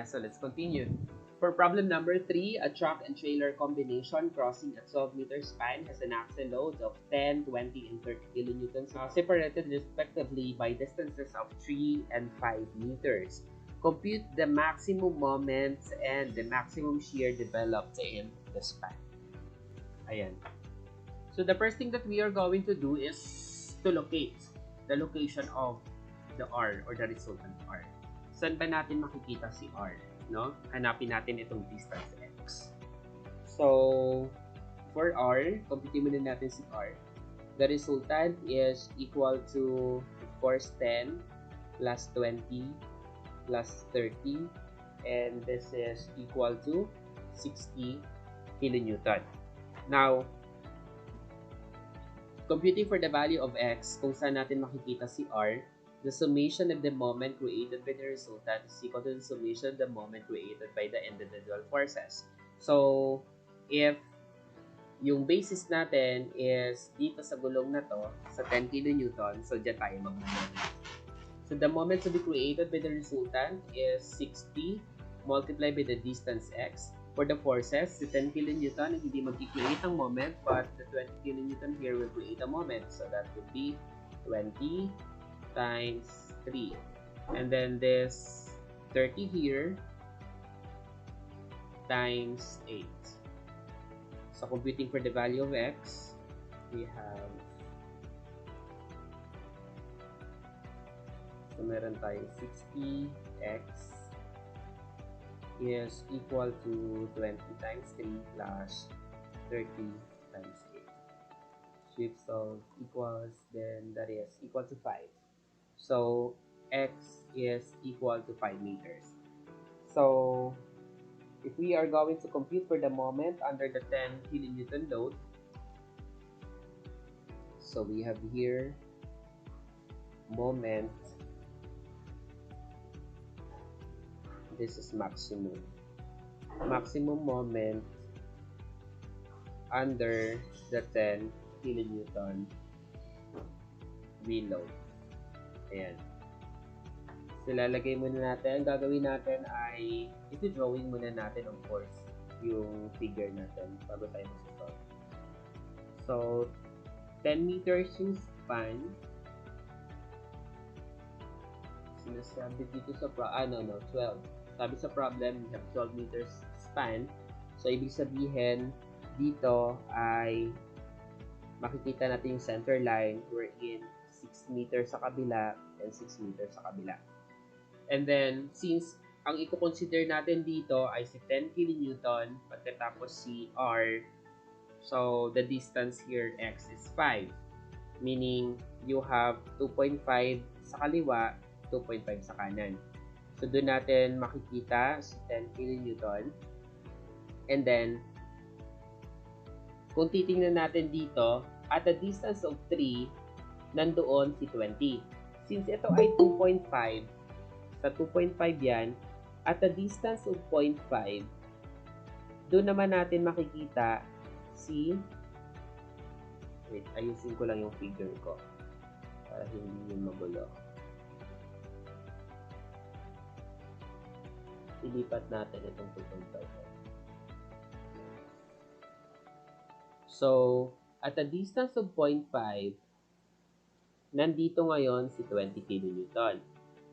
So let's continue. For problem number 3, a truck and trailer combination crossing a 12-meter span has an axle load of 10, 20, and 30 kilonewtons separated respectively by distances of 3 and 5 meters. Compute the maximum moments and the maximum shear developed in the span. Ayan. So the first thing that we are going to do is to locate the location of the R or the resultant R. Saan ba natin makikita si R? No? Hanapin natin itong distance X. So, for R, computin muna natin si R. The resultant is equal to, of course, 10 plus 20 plus 30. And this is equal to 60 kilonewton. Now, computing for the value of X, kung saan natin makikita si R, the summation of the moment created by the resultant is equal to the summation of the moment created by the individual forces. So, if yung basis natin is dito sa gulong na to, sa 10 kilonewton, so dyan tayo mag-moment. So, the moment to be created by the resultant is 60 multiplied by the distance X. For the forces, the 10 kilonewton hindi mag-create ng moment, but the 20 kilonewton here will create a moment. So, that would be 20 times 3, and then this 30 here times 8. So computing for the value of X, we have, so meron tayong 60X is equal to 20 times 3 plus 30 times 8. Shift solve equals, then that is equal to 5. So, X is equal to 5 meters. So, if we are going to compute for the moment under the 10 kilonewton load, so we have here moment, this is maximum moment under the 10 kilonewton reload. Ayan. So, lalagay muna natin. Ang gagawin natin ay ito-drawing muna natin, of course, yung figure natin bago tayo mag-solve. So, 10 meters yung span. Sinasabi dito sa 12. Sabi sa problem, we have 12 meters span. So, ibig sabihin, dito ay makikita natin yung center line wherein 6 meters sa kabila and 6 meters sa kabila. And then, since ang i-consider natin dito ay si 10 kilonewton pagkatapos si R, so the distance here X is 5. Meaning, you have 2.5 sa kaliwa, 2.5 sa kanan. So, doon natin makikita si 10 kilonewton. And then, kung titingnan natin dito, at a distance of 3, nandoon si 20. Since ito ay 2.5, sa 2.5 yan, at a distance of 0.5, doon naman natin makikita si, wait, ayusin ko lang yung figure ko para hindi yun magulo. Ilipat natin itong 2.5. So, at a distance of 0.5, nandito ngayon si 20 kilonewton.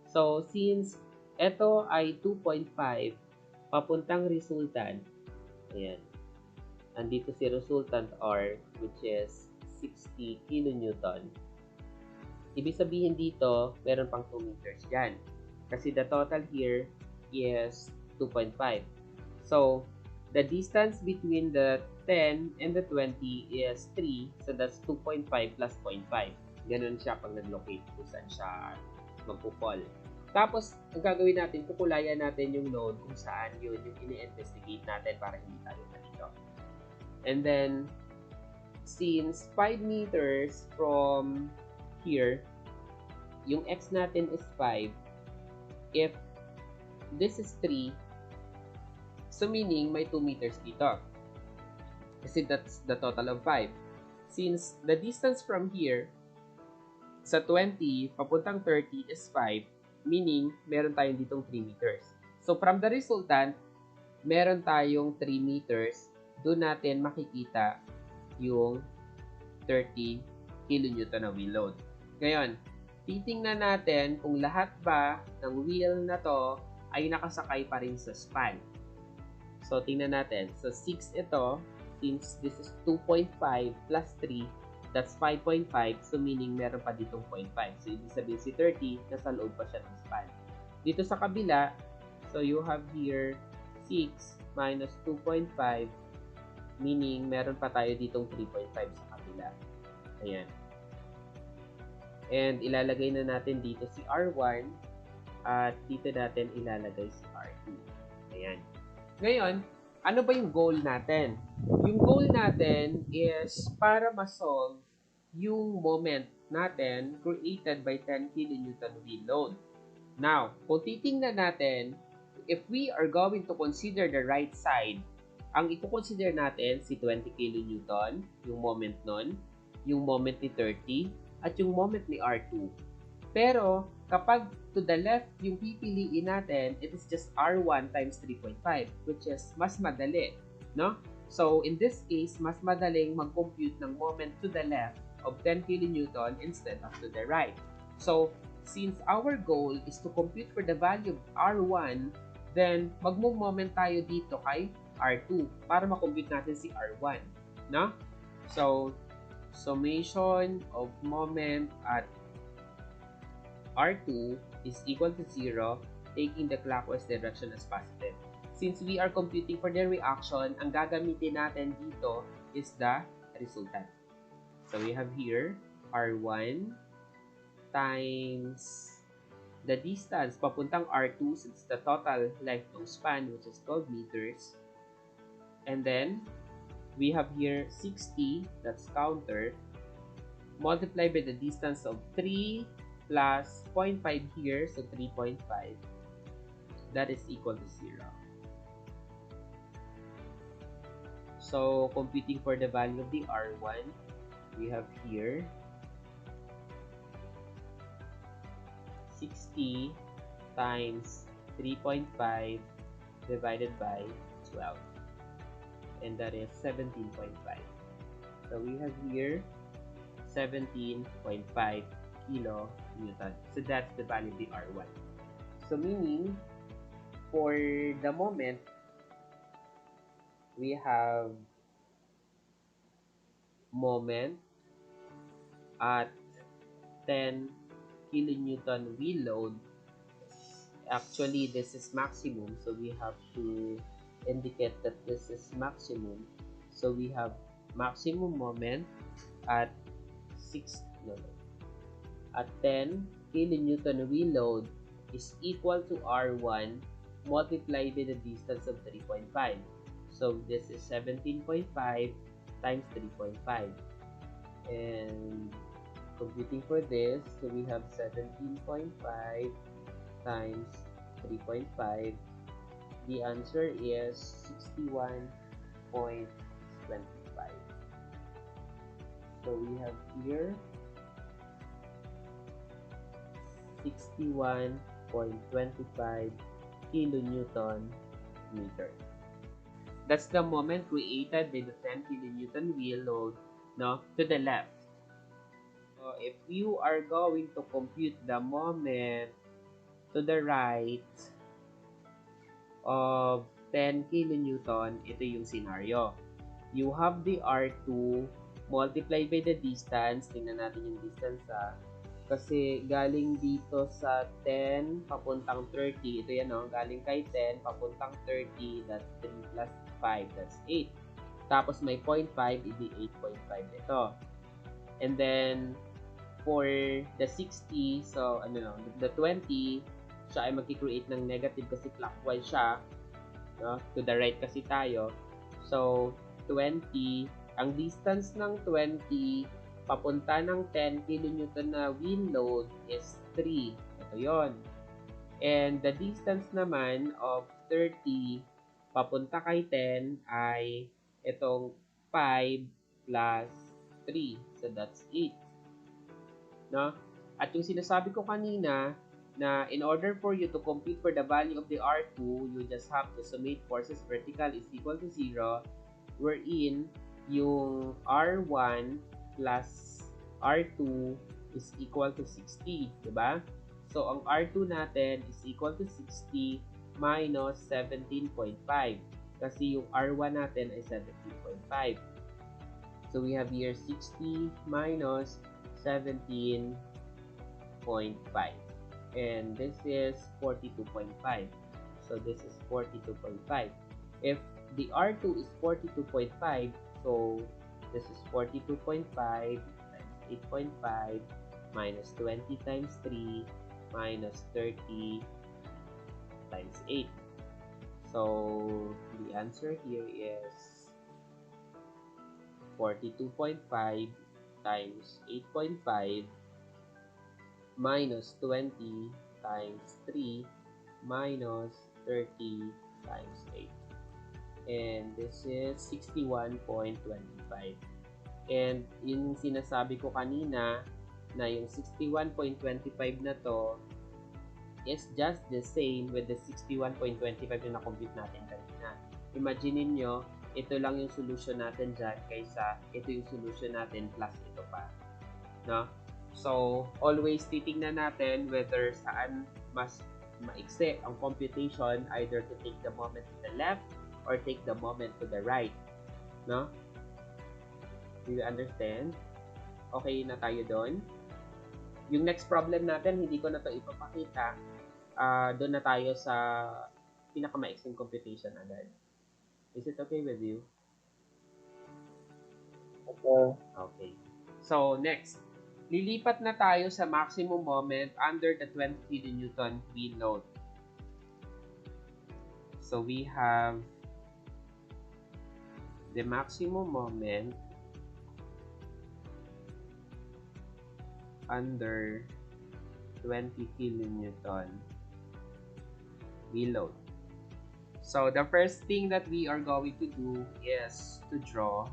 So, since ito ay 2.5, papuntang resultant, ayan, nandito si resultant R, which is 60 kilonewton. Ibig sabihin dito, meron pang 2 meters dyan. Kasi the total here is 2.5. So, the distance between the 10 and the 20 is 3. So, that's 2.5 plus 0.5. Ganun siya pag nag-locate kung saan siya magpupol. Tapos, ang gagawin natin, kukulayan natin yung load kung saan yun yung ini-investigate natin para hindi tayo malito. And then, since 5 meters from here, yung X natin is 5. If this is 3, so meaning may 2 meters dito. Kasi that's the total of 5. Since the distance from here sa 20 papuntang 30 is 5, meaning meron tayong ditong 3 meters. So, from the resultant, meron tayong 3 meters. Doon natin makikita yung 30 kilonewton na wheel load. Ngayon, titingnan natin kung lahat ba ng wheel na to ay nakasakay pa rin sa span. So, tingnan natin. So, 6 ito. Since this is 2.5 plus 3, that's 5.5. So, meaning meron pa ditong 0.5. So, ibig sabihin si 30, nasa loob pa siya ng span. Dito sa kabila, so you have here 6 minus 2.5, meaning meron pa tayo ditong 3.5 sa kabila. Ayan. And ilalagay na natin dito si R1 at dito natin ilalagay si R2. Ayan. Ngayon, ano ba yung goal natin? Yung goal natin is para ma-solve yung moment natin created by 10 kilonewton wheel load. Now, kung titingnan natin, if we are going to consider the right side, ang i-consider natin si 20 kilonewton, yung moment nun, yung moment ni 30, at yung moment ni R2. Pero, kapag to the left yung pipiliin natin, it is just R1 times 3.5, which is mas madali, no? So, in this case, mas madaling mag-compute ng moment to the left of 10 kilonewton instead of to the right. So, since our goal is to compute for the value of R1, then mag-move moment tayo dito kay R2 para ma-compute natin si R1, no? So, summation of moment at R2 is equal to 0, taking the clockwise direction as positive. Since we are computing for the reaction, ang gagamitin natin dito is the resultant. So we have here R1 times the distance papuntang R2, since the total length ng span, which is 12 meters. And then, we have here 60, that's counter, multiplied by the distance of 3 plus 0.5 here, so 3.5. That is equal to 0. So, computing for the value of the R1, we have here 60 times 3.5 divided by 12. And that is 17.5. So, we have here 17.5 kilonewton. So, that's the value of the R1. So, meaning, for the moment, we have moment at 10 kilonewton wheel load. Actually, this is maximum, so we have to indicate that this is maximum. So we have maximum moment at 10 kilonewton wheel load is equal to R1 multiplied by the distance of 3.5. So this is 17.5 times 3.5. And computing for this, so we have 17.5 times 3.5. The answer is 61.25. So we have here 61.25 kilonewton meter. That's the moment created by the 10 kilonewton wheel load, no, to the left. So if you are going to compute the moment to the right of 10 kilonewton, ito yung scenario. You have the R2 multiplied by the distance. Tingnan natin yung distance kasi galing dito sa 10 papuntang 30. Ito yan, no? Galing kay 10 papuntang 30. That's 3 plus 5. That's 8. Tapos may 0.5, idi 8.5 ito. And then, for the 60, so the 20, siya ay mag-create ng negative kasi clockwise siya, no? To the right kasi tayo. So, 20, ang distance ng 20 papunta ng 10 kilonewton na wheel load is 3. Ito yon. And the distance naman of 30 papunta kay 10 ay itong 5 plus 3. So, that's 8. No? At yung sinasabi ko kanina, na in order for you to compute for the value of the R2, you just have to summate forces vertical is equal to 0, wherein yung R1 plus R2 is equal to 60, di ba? So, ang R2 natin is equal to 60 minus 17.5 kasi yung R1 natin ay 17.5. So, we have here 60 minus 17.5. And this is 42.5. So, this is 42.5. If the R2 is 42.5, so this is 42.5 times 8.5 minus 20 times 3 minus 30 times 8. So, the answer here is 42.5 times 8.5 minus 20 times 3 minus 30 times 8. And this is 61.25. And yung sinasabi ko kanina na yung 61.25 na to is just the same with the 61.25 na na-compute natin kanina. Imagine niyo, ito lang yung solution natin dyan kaysa ito yung solution natin plus ito pa. No? So, always titingnan natin whether saan mas maiksi ang computation, either to take the moment to the left or take the moment to the right. No? Do you understand? Okay na tayo doon? Yung next problem natin, hindi ko na to ipapakita. Doon na tayo sa pinakamaiksing computation agad. Is it okay with you? Okay. So, next. Lilipat na tayo sa maximum moment under the 20 kN wheel load. So, we have the maximum moment under 20 kN wheel load. So, the first thing that we are going to do is to draw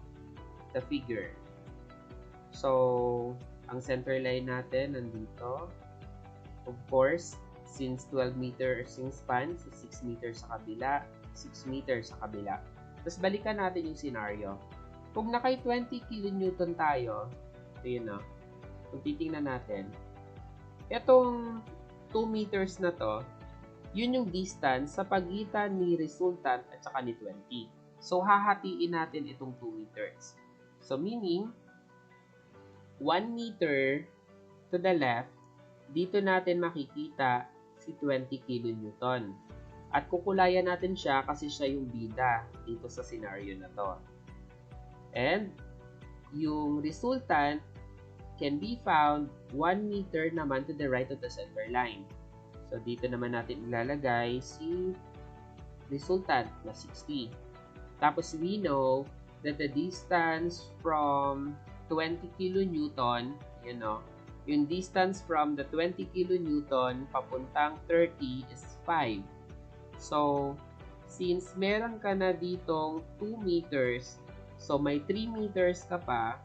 the figure. So, ang center line natin nandito. Of course, since 12 meters yung span, so 6 meters sa kabila, 6 meters sa kabila. Tapos balikan natin yung scenario. Kung nakay 20 kN tayo, ito yun, no? Kung titingnan natin, itong 2 meters na to, yun yung distance sa pagitan ni resultant at saka ni 20. So, hahatiin natin itong 2 meters. So, meaning, 1 meter to the left, dito natin makikita si 20 kN. At kukulayan natin siya kasi siya yung bida dito sa scenario na to. And, yung resultant can be found 1 meter naman to the right of the center line. So, dito naman natin ilalagay si resultant na 60. Tapos, we know that the distance from 20 kilonewton, yung distance from the 20 kilonewton papuntang 30 is 5. So, since meron ka na ditong 2 meters, so may 3 meters ka pa,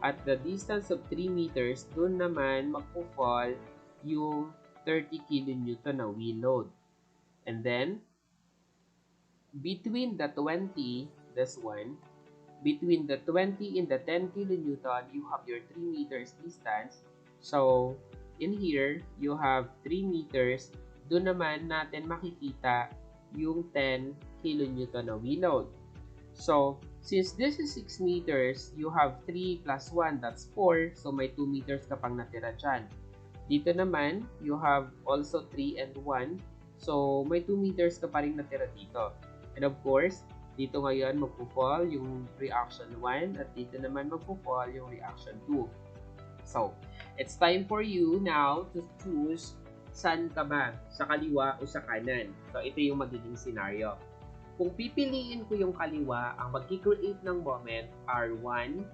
at the distance of 3 meters, dun naman magpo-fall yung 30 kilonewton na wheel load. And then, between the 20, this one, between the 20 and the 10 kilonewton, you have your 3 meters distance. So, in here, you have 3 meters. Doon naman natin makikita yung 10 kilonewton na wheel load. So, since this is 6 meters, you have 3 plus 1, that's 4. So, may 2 meters ka pang natira dyan. Dito naman, you have also 3 and 1. So, may 2 meters ka pa rin natira dito. And of course, dito ngayon magpo-fall yung reaction 1 at dito naman magpo-fall yung reaction 2. So, it's time for you now to choose saan ka ba, sa kaliwa o sa kanan. So, ito yung magiging scenario. Kung pipiliin ko yung kaliwa, ang mag-create ng moment R1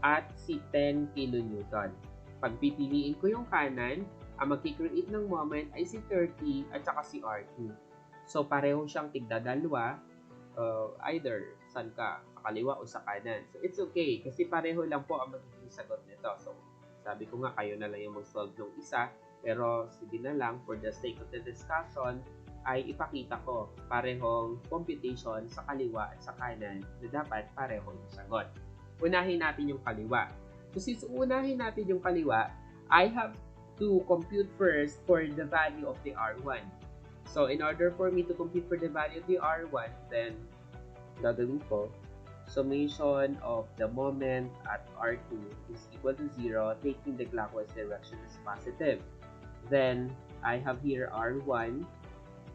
at si 10 kilonewton. Pag pipiliin ko yung kanan, ang mag-create ng moment ay si 30 at saka si R2. So, pareho siyang tigdadalwa, either saan ka, sa kaliwa o sa kanan. So, it's okay kasi pareho lang po ang magiging sagot nito. So, sabi ko nga, kayo na lang yung mag-solve ng isa Pero sige na lang, for the sake of the discussion, ay ipakita ko parehong computation sa kaliwa at sa kanan na dapat pareho yung sagot. Unahin natin yung kaliwa. So since unahin natin yung kaliwa, I have to compute first for the value of the R1. So in order for me to compute for the value of the R1, then gagawin ko, summation of the moment at R2 is equal to 0, taking the clockwise direction as positive. Then, I have here R1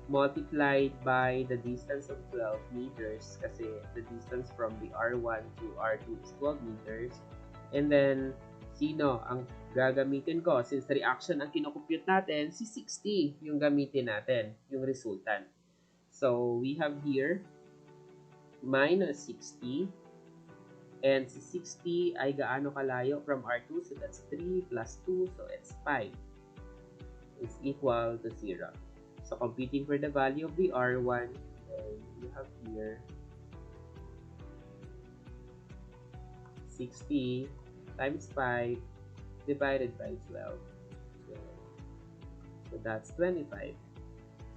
multiplied by the distance of 12 meters kasi the distance from the R1 to R2 is 12 meters. And then, sino ang gagamitin ko? Since reaction ang kinocompute natin, si 60 yung gamitin natin, yung resultant. So, we have here minus 60. And si 60 ay gaano kalayo from R2? So, that's 3 plus 2. So, it's 5. Is equal to 0. So, computing for the value of the R1, then you have here 60 times 5 divided by 12. So, that's 25.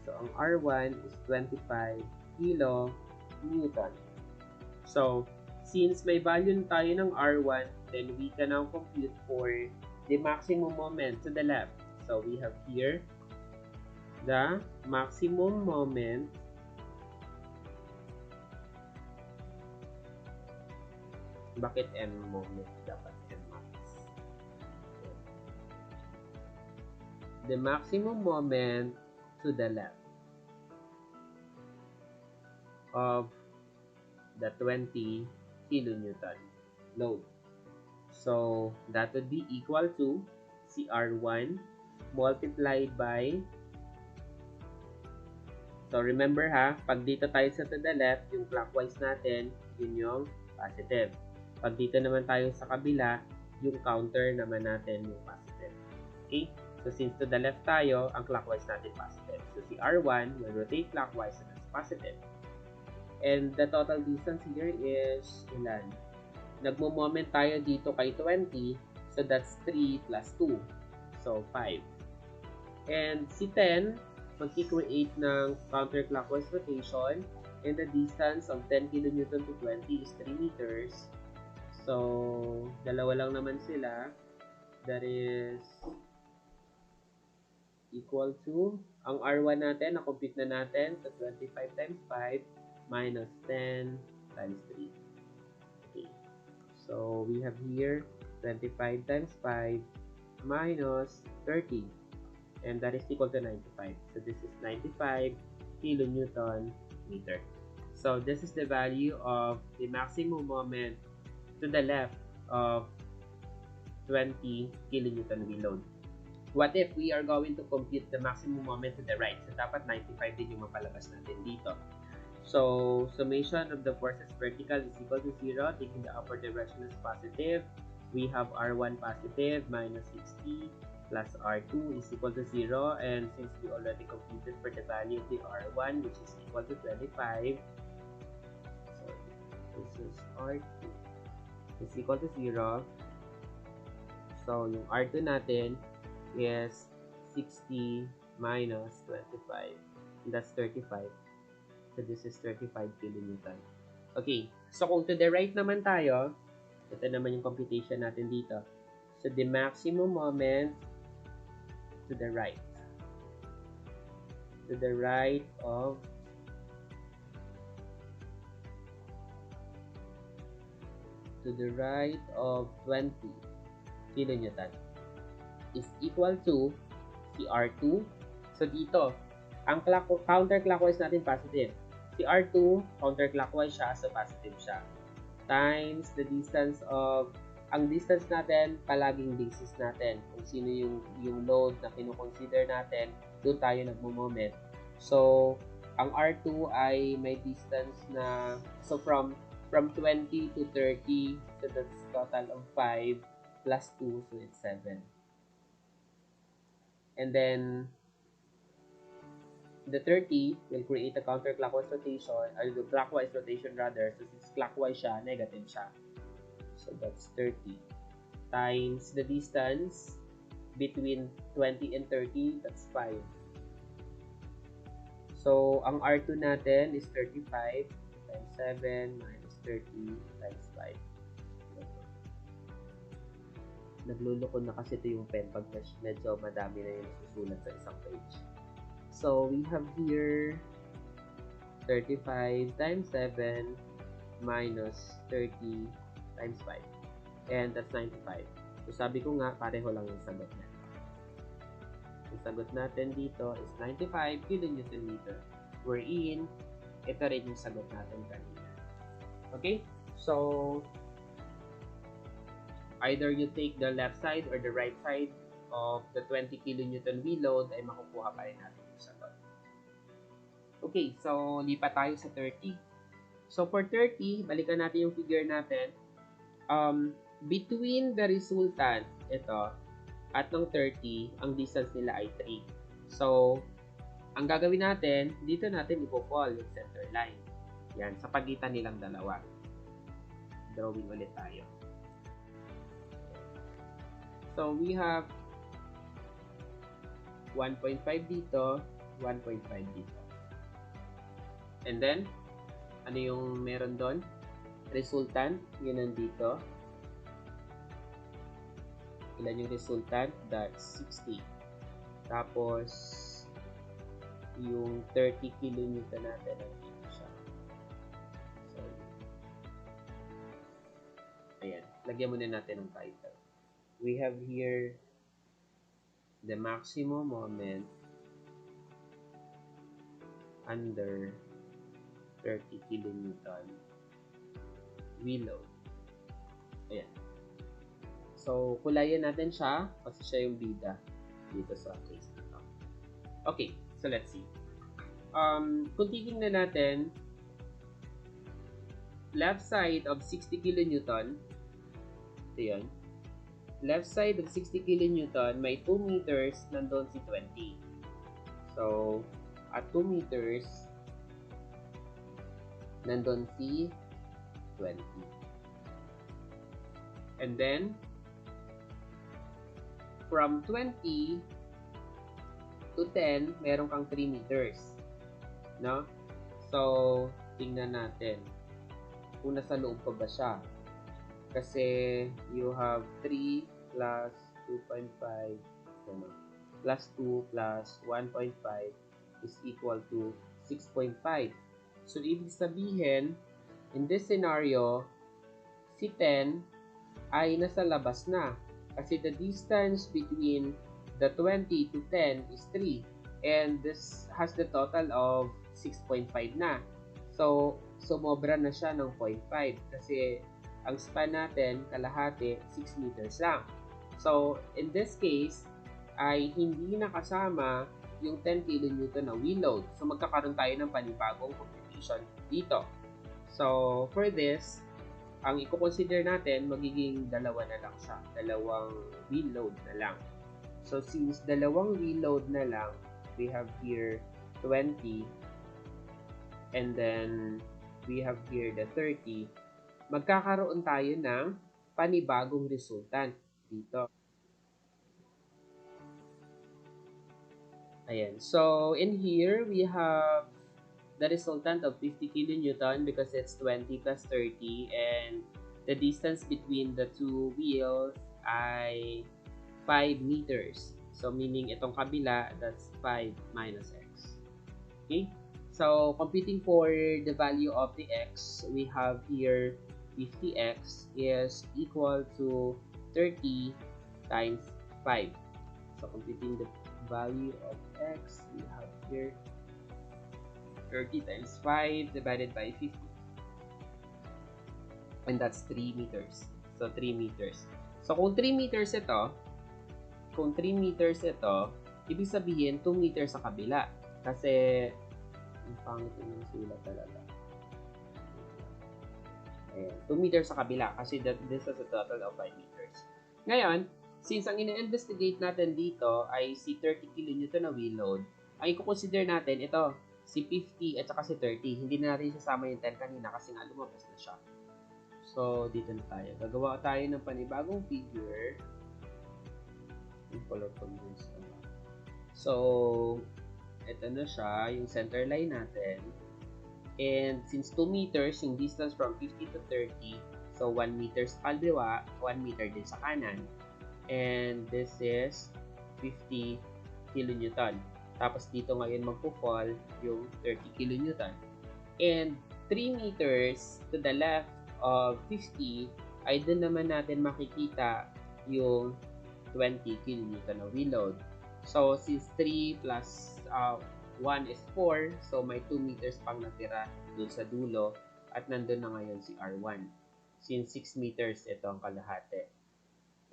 So, ang R1 is 25 kilo Newton. So, since may value tayo ng R1, then we can now compute for the maximum moment to the left. So, we have here the maximum moment bakit M moment? Dapat M max. The maximum moment to the left of the 20 kilonewton load. So, that would be equal to CR1 multiplied by, so remember ha, pag dito tayo sa to the left, yung clockwise natin, yun yung positive. Pag dito naman tayo sa kabila, yung counter naman natin yung positive. Okay? So since to the left tayo, ang clockwise natin positive. So si R1 will rotate clockwise and that's positive. And the total distance here is ilan? Nagmo-moment tayo dito kay 20, so that's 3 plus 2. So 5. And si 10, mag-create ng counterclockwise rotation, and the distance of 10 kN to 20 is 3 meters. So, dalawa lang naman sila. That is equal to, ang R1 natin, na-compute na natin, so 25 times 5 minus 10 times 3. Okay. So, we have here 25 times 5 minus 30. And that is equal to 95. So, this is 95 kilonewton meter. So, this is the value of the maximum moment to the left of 20 kilonewton load. What if we are going to compute the maximum moment to the right? So, dapat 95 din yung mapalabas natin dito. So, summation of the forces vertical is equal to 0, taking the upward direction as positive. We have R1 positive minus 60 plus R2 is equal to 0. And since we already computed for the value of the R1, which is equal to 25, so this is R2 is equal to 0. So, yung R2 natin is 60 minus 25. And that's 35. So, this is 35 kilonewton. Okay. So, kung to the right naman tayo, ito naman yung computation natin dito. So, the maximum moment to the right. To the right of to the right of 20 kilonewton is equal to si R2. So, dito, ang counterclockwise natin positive. Si R2, counterclockwise siya, so positive siya. Times the distance of, ang distance natin, palaging basis natin. Kung sino yung load na kinukonsider natin, doon tayo nagmo-moment. So, ang R2 ay may distance na, so from 20 to 30, so that's total of 5 plus 2, so it's 7. And then, the 30 will create a counterclockwise rotation, or the clockwise rotation rather. So, since clockwise siya, negative siya. So, that's 30 times the distance between 20 and 30, that's 5. So, ang R2 natin is 35 times 7 minus 30 times 5. Nagluloko na kasi ito yung pen pag medyo madami na yung susulat sa isang page. So, we have here 35 times 7 minus 30 times 5. And that's 95. So, sabi ko nga, pareho lang yung sagot natin. Yung sagot natin dito is 95 kilonewton meter. Wherein, ito rin yung sagot natin kanina. Okay? So, either you take the left side or the right side of the 20 kilonewton wheel load ay makukuha pa rin natin yung sagot. Okay, so lipat tayo sa 30. So for 30, balikan natin yung figure natin. Between the resultant, ito, at ng 30, ang distance nila ay 3. So, ang gagawin natin, dito natin ipo-fall yung center line. Yan, sa pagitan nilang dalawa. Drawing ulit tayo. So, we have 1.5 dito, 1.5 dito. And then, ano yung meron doon? Resultant, yun nandito. Ilan yung resultant? That's 60. Tapos, yung 30 kilonewton natin nandito siya. So, ayan. Lagyan muna natin ng title. We have here the maximum moment under 30 kilonewton wheel load. Ayan. So, kulayan natin siya kasi siya yung bida dito sa case na to. Okay, so let's see. Kung titingnan natin, left side of 60 kilonewton, ito yun. Left side of 60 kilonewton, may 2 meters, nandun si 20. So, at 2 meters, nandun si 20. And then, from 20 to 10, meron kang 3 meters. No? So, tingnan natin kung nasa loob pa ba siya. Kasi, you have 3 plus 2.5 plus 2 plus 1.5 is equal to 6.5. So, ibig sabihin, in this scenario, si 10 ay nasa labas na. Kasi the distance between the 20 to 10 is 3. And this has the total of 6.5 na. So, sumobra na siya ng 0.5. Kasi, ang span natin, kalahati, 6 meters lang. So, in this case, ay hindi nakasama yung 10 kilonewton na wheel load. So, magkakaroon tayo ng panibagong computation dito. So, for this, ang i-consider natin, magiging dalawa na lang siya. Dalawang wheel load na lang. So, since dalawang wheel load na lang, we have here 20, and then we have here the 30, magkakaroon tayo ng panibagong resultant dito. Ayan. So, in here, we have the resultant of 50 kilonewton because it's 20 plus 30, and the distance between the two wheels ay 5 meters. So, meaning itong kabila, that's 5 minus x. Okay? So, computing for the value of the x, we have here 50x is equal to 30 times 5. So, computing the value of x, we have here 30 times 5 divided by 50. And that's 3 meters. So, 3 meters. So, kung 3 meters ito, ibig sabihin 2 meters sa kabila. Kasi, ang pangit yung sulat talaga. Ayan, 2 meters sa kabila kasi this is a total of 5 meters. Ngayon, since ang ina-investigate natin dito ay si 30 kilonewton na wheel load, ang i-consider natin ito, si 50 at saka si 30. Hindi na natin sasama yung 10 kanina kasi nga lumabas na siya. So, dito na tayo. Gagawa tayo ng panibagong figure. Yung color combinations naman. So, ito na siya, yung center line natin. And since 2 meters, yung distance from 50 to 30, so 1 meter sa kaliwa, 1 meter din sa kanan. And this is 50 kilonewton. Tapos dito ngayon magpo-fall yung 30 kilonewton. And 3 meters to the left of 50, ay dun naman natin makikita yung 20 kilonewton na wheel load. So, since 3 plus 1 is 4, so may 2 meters pang natira dun sa dulo at nandun na ngayon si R1. Since 6 meters, ito ang kalahati.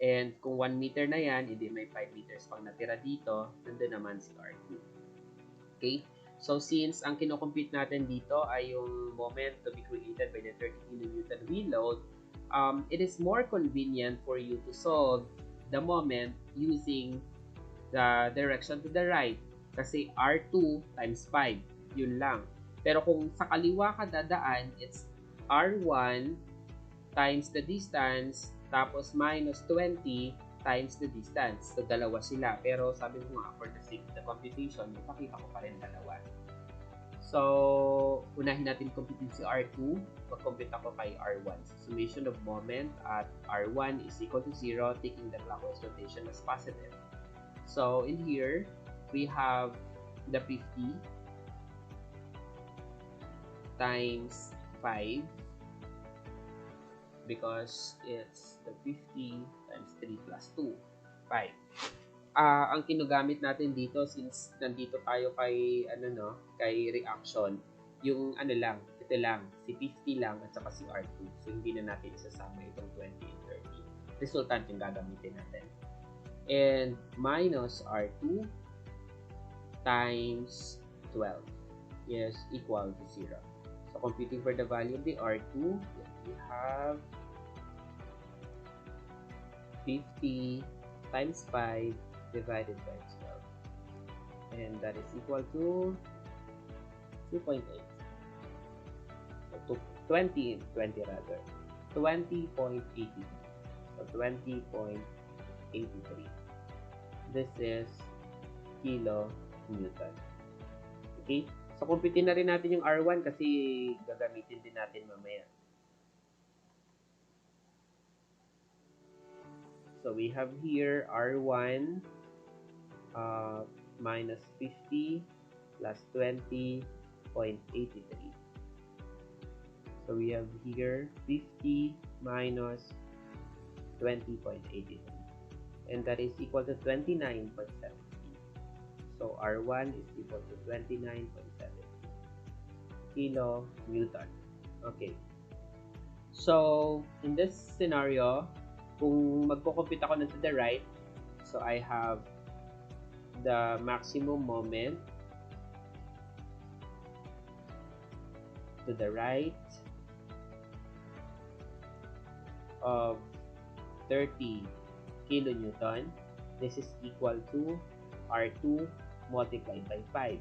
And kung 1 meter na yan, edi may 5 meters pang natira dito, nandun naman si R2. Okay? So, since ang kinocompute natin dito ay yung moment to be created by the 30 kilonewton wheel load, it is more convenient for you to solve the moment using the direction to the right. Kasi R2 times 5, yun lang. Pero kung sa kaliwa ka dadaan, it's R1 times the distance, tapos minus 20 times the distance. So, dalawa sila. Pero sabi ko nga, for the sake of the computation, ipakita ko pa rin dalawa. So, unahin natin computin si R2. Mag-compute ako kay R1. So, summation of moment at R1 is equal to 0, taking the clockwise rotation as positive. So, in here, we have the 50 times 5 because it's the 50 times 3 plus 2, 5. Ang kinugamit natin dito since nandito tayo kay kay reaction, yung ito lang, si 50 lang at saka si R2. So hindi na natin isasama itong 20 and 30. Resultant yung gagamitin natin. And minus R2 times 12 is equal to 0. So computing for the value of the R2, we have 50 times 5 divided by 12. And that is equal to 2.8. So 20 rather. 20.83. So 20.83. This is kilonewton. Okay? So computin na rin natin yung R1 kasi gagamitin din natin mamaya. So we have here R1 minus 50 plus 20.83. So we have here 50 minus 20.83. And that is equal to 29.70. So R1 is equal to 29.70 kilonewton. Okay. So in this scenario, kung magko-compute ako na to the right, so I have the maximum moment to the right of 30 kilonewton. This is equal to R2 multiplied by 5.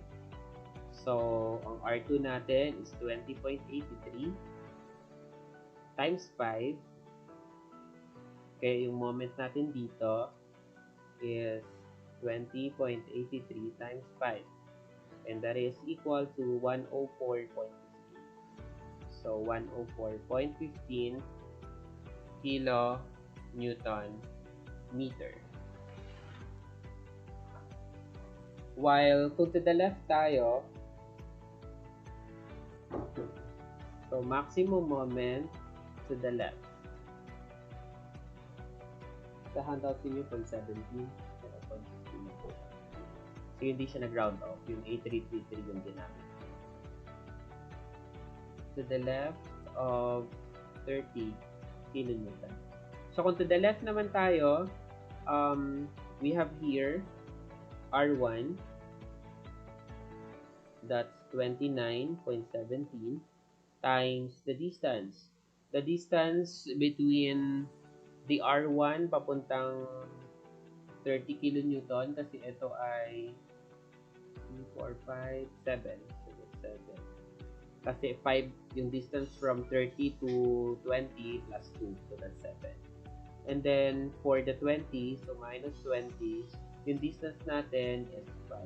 So, ang R2 natin is 20.83 times 5. Okay, yung moment natin dito is 20.83 times 5. And that is equal to 104.15. So, 104.15 kilonewton meter. While kung to the left tayo, so maximum moment to the left. Sa handout niyo 0.17, 0.15 po. So hindi siya nag-round off, yung 8333 yung ginamit. To the left of 30 kilonewton. So kung to the left naman tayo, we have here R1, that's 29.17 times the distance. The distance between the R1 papuntang 30 kilonewton kasi ito ay 4, 5, 7. 7. Kasi 5 yung distance from 30 to 20 plus 2, so that's 7. And then, for the 20, so minus 20, yung distance natin is 5.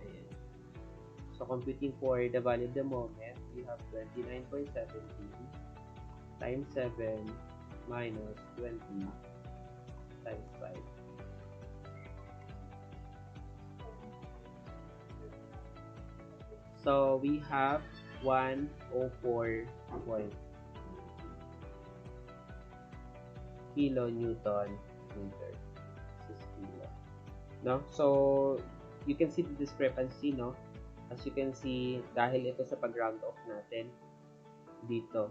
Ayan. So, computing for the value of the moment, we have 29.17 times 7 minus 20 times 5. So, we have 104.90 kilonewton meter. This is kilo. No? So, you can see the discrepancy, no? As you can see, dahil ito sa pag-round off natin dito,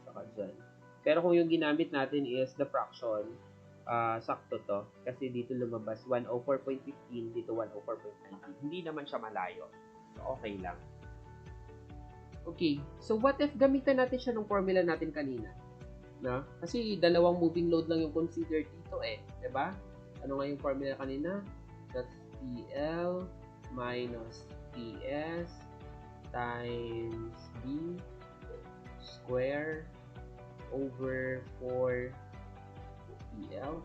saka dyan. Pero kung yung ginamit natin is the fraction, sakto to. Kasi dito lumabas 104.15, dito 104.90. Hindi naman siya malayo. So, okay lang. Okay, so what if gamitan natin siya ng formula natin kanina? No? Kasi dalawang moving load lang yung considered dito eh. Diba? Ano nga yung formula kanina? That's PL minus PS times B square over 4 PL.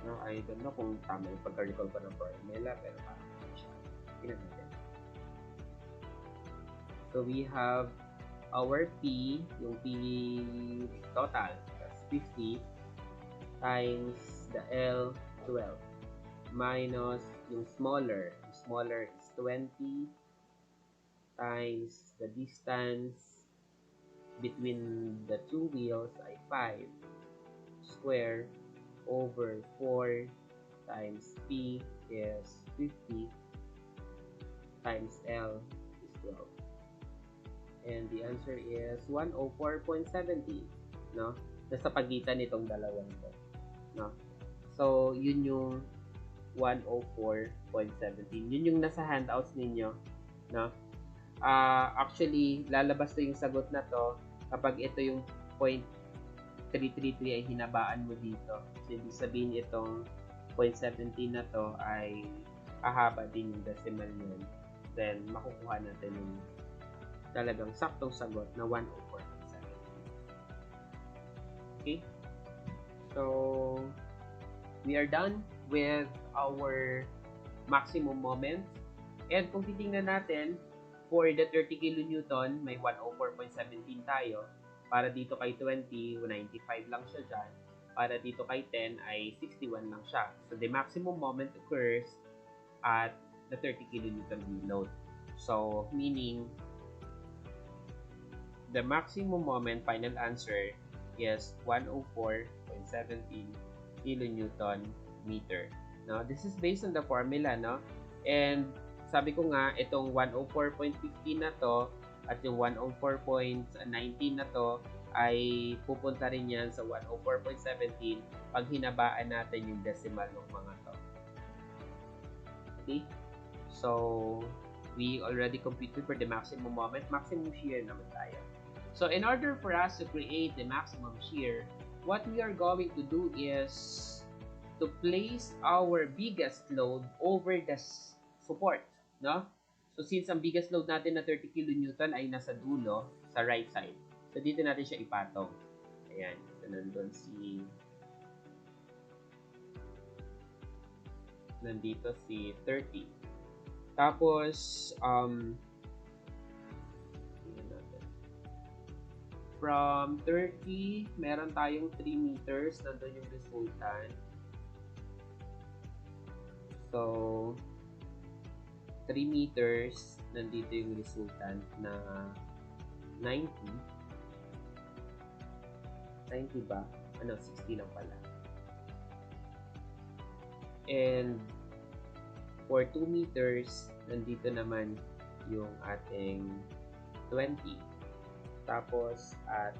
No, I don't know kung tama yung pagka-recall ko ng formula, pero parang siya. Tingnan natin. So, we have our P, yung P total, that's 50, times the L, 12, minus yung smaller is 20, times the distance between the two wheels ay 5, square, over 4, times P is 50, times L is 12. And the answer is 104.70, no? Nasa pagitan nitong dalawang to, no? So, yun yung 104.17. Yun yung nasa handouts ninyo, no? Actually, lalabas na yung sagot na to kapag ito yung 0.333 ay hinabaan mo dito. So, ibig sabihin itong 0.17 na to ay hahaba din yung decimal yun. Then, makukuha natin yung talagang saktong sagot na 104.7. Okay? So, we are done with our maximum moments. And kung titingnan natin, for the 30 kilonewton, may 104.17 tayo. Para dito kay 20, 95 lang siya dyan. Para dito kay 10 ay 61 lang siya. So, the maximum moment occurs at the 30 kilonewton load. So, meaning, the maximum moment final answer is 104.17 kilonewton meter. Now, this is based on the formula, no? And sabi ko nga, itong 104.15 na to at yung 104.19 na to ay pupunta rin yan sa 104.17 pag hinabaan natin yung decimal ng mga to. Okay? So, we already computed for the maximum moment. Maximum shear naman tayo. So, in order for us to create the maximum shear, what we are going to do is to place our biggest load over the support, no? So, since ang biggest load natin na 30 kilonewton ay nasa dulo, sa right side, so dito natin siya ipatong. Ayan. So, nandito si 30. Tapos, from 30, meron tayong 3 meters. Nandun yung resultant. So, 3 meters. Nandito yung resultant na 90. 90 ba? Ano, 60 lang pala. And, for 2 meters, nandito naman yung ating 20. Tapos, at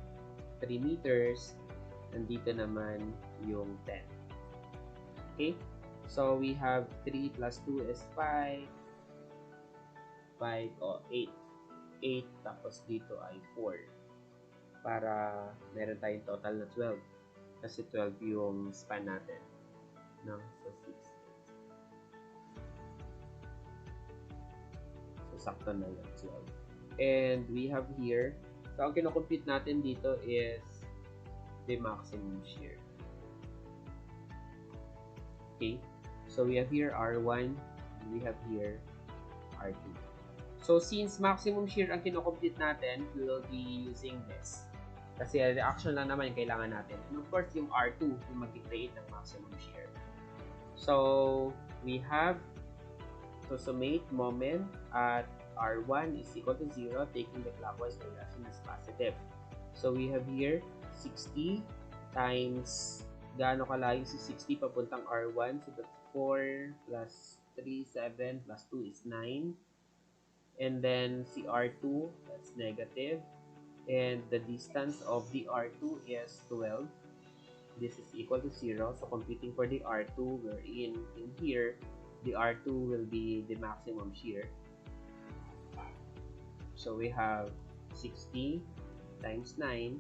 3 meters, nandito naman yung 10. Okay? So, we have 3 plus 2 is 5. 5 o 8. 8, tapos dito ay 4. Para meron tayong total na 12. Kasi 12 yung span natin. No? So, 6. So, sakto na yung 12. And we have here, so ang kinocompute natin dito is the maximum shear. Okay, so we have here R1, and we have here R2. So since maximum shear ang kinocompute natin, we will be using this. Kasi reaction lang naman yung kailangan natin. And of course, yung R2 yung mag-create ng maximum shear. So we have to summate moment at R1 is equal to 0, taking the clockwise direction as positive. So we have here 60 times gaano kalayo si 60 papuntang R1. So that's 4 plus 3, 7 plus 2 is 9. And then si R2, that's negative. And the distance of the R2 is 12. This is equal to 0. So computing for the R2, we're in here, the R2 will be the maximum shear. So we have 60 times 9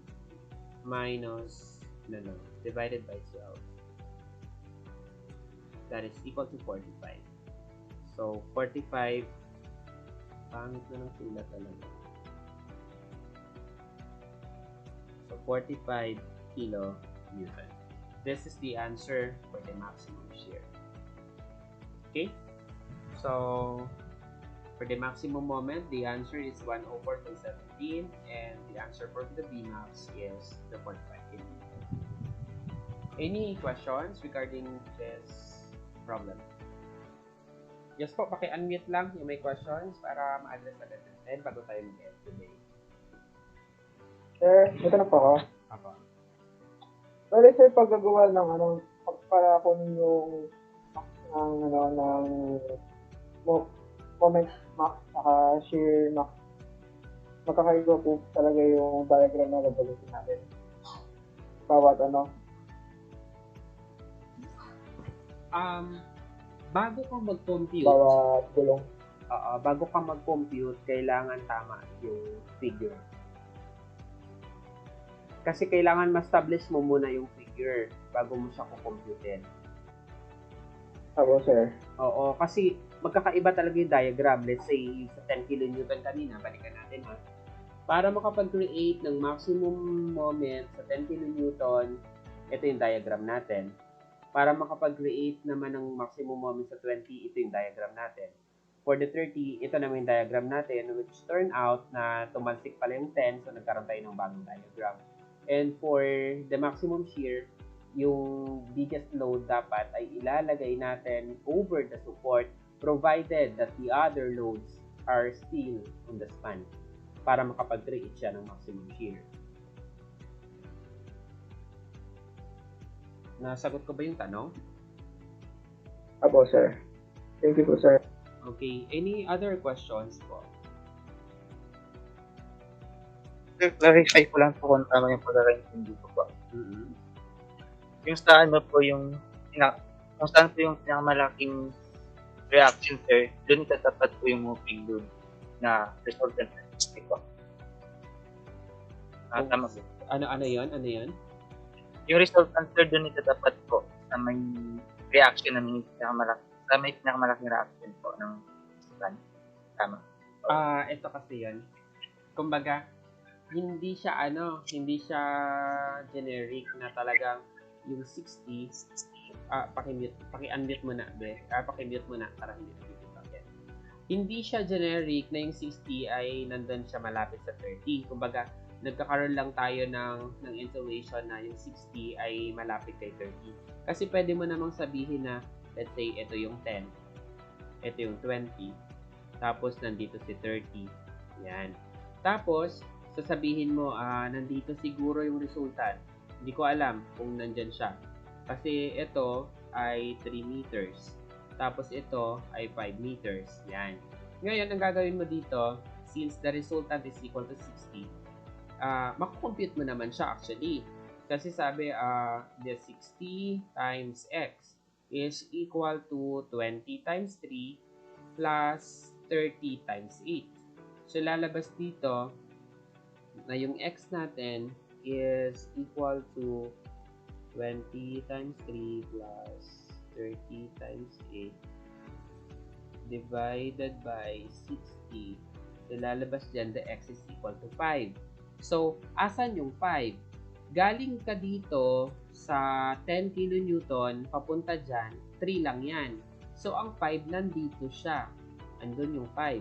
minus, divided by 12. That is equal to 45. So 45, pangit na ng sulat talaga. So 45 kilonewton. This is the answer for the maximum shear. Okay? So for the maximum moment, the answer is 1/4/17, and the answer for the Bmax is the 45 kilonewton. Any questions regarding this problem? Yes po, paki-unmute lang yung may questions para ma-address agad natin bago tayo mag-end today. Sir, ito na po ako. Apo. Well, sir, paggagawa ng para kung yung ng moment max saka shear max, magkakaiba po talaga yung diagram na gagawin natin. Bawat Bago ka mag-compute, bawat gulong. Bago ka mag-compute, kailangan tama yung figure. Kasi kailangan ma-establish mo muna yung figure bago mo siya kukomputin. Ako, sir. Oo, kasi magkakaiba talaga yung diagram. Let's say, sa 10 kilonewton kanina, balikan natin ha. Para makapag-create ng maximum moment sa 10 kilonewton, ito yung diagram natin. Para makapag-create naman ng maximum moment sa 20, ito yung diagram natin. For the 30, ito naman yung diagram natin, which turn out na tumansik pala yung 10, so nagkaroon tayo ng bagong diagram. And for the maximum shear, yung biggest load dapat ay ilalagay natin over the support, provided that the other loads are still on the span, para makapag-create siya ng maximum shear. Nasagot ko ba yung tanong? Apo, sir. Thank you po, sir. Okay, any other questions po? Sir, clarify ko lang po kung tama yung pagkakaintindi ko po. Mm-hmm. Yung sa po yung kung saan po yung pinakamalaking reaction, sir, doon itatapat po yung moving load na resultant statistic po. Tama po. Ano yun? Yung resultant, sir, doon itatapat po sa may reaction na may pinakamalaking reaction po ng span. Tama. Ito kasi yun. Kumbaga, hindi siya generic na talagang yung 60, paki-unmute mo na, be. Paki-mute mo na para hindi na-mute. Hindi siya generic na yung 60 ay nandun siya malapit sa 30. Kumbaga, nagkakaroon lang tayo ng intuition na yung 60 ay malapit kay 30. Kasi pwede mo namang sabihin na, let's say, ito yung 10, ito yung 20, tapos nandito si 30. Yan. Tapos, sasabihin mo, nandito siguro yung resultant. Hindi ko alam kung nandyan siya. Kasi ito ay 3 meters. Tapos ito ay 5 meters. Yan. Ngayon, ang gagawin mo dito, since the resultant is equal to 60, makakompute mo naman siya actually. Kasi sabi, the 60 times x is equal to 20 times 3 plus 30 times 8. So, lalabas dito na yung x natin is equal to 20 times 3 plus 30 times 8 divided by 60. So, lalabas dyan, the x is equal to 5. So, asan yung 5? galing ka dito sa 10 kilonewton, papunta dyan, 3 lang yan. So, ang 5 nandito siya. Andun yung 5.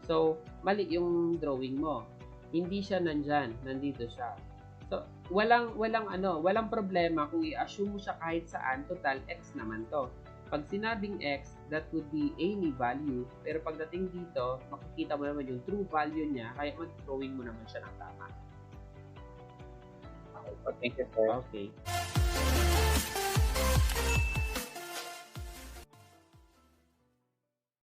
So, mali yung drawing mo. Hindi siya nandyan, nandito siya. So, walang problema kung i-assume mo siya kahit saan, total x naman to. Pag sinabing x, that would be any value. Pero pagdating dito, makikita mo naman yung true value niya, kaya mag-drawing mo naman siya ng tama. Okay, thank you, sir. Okay.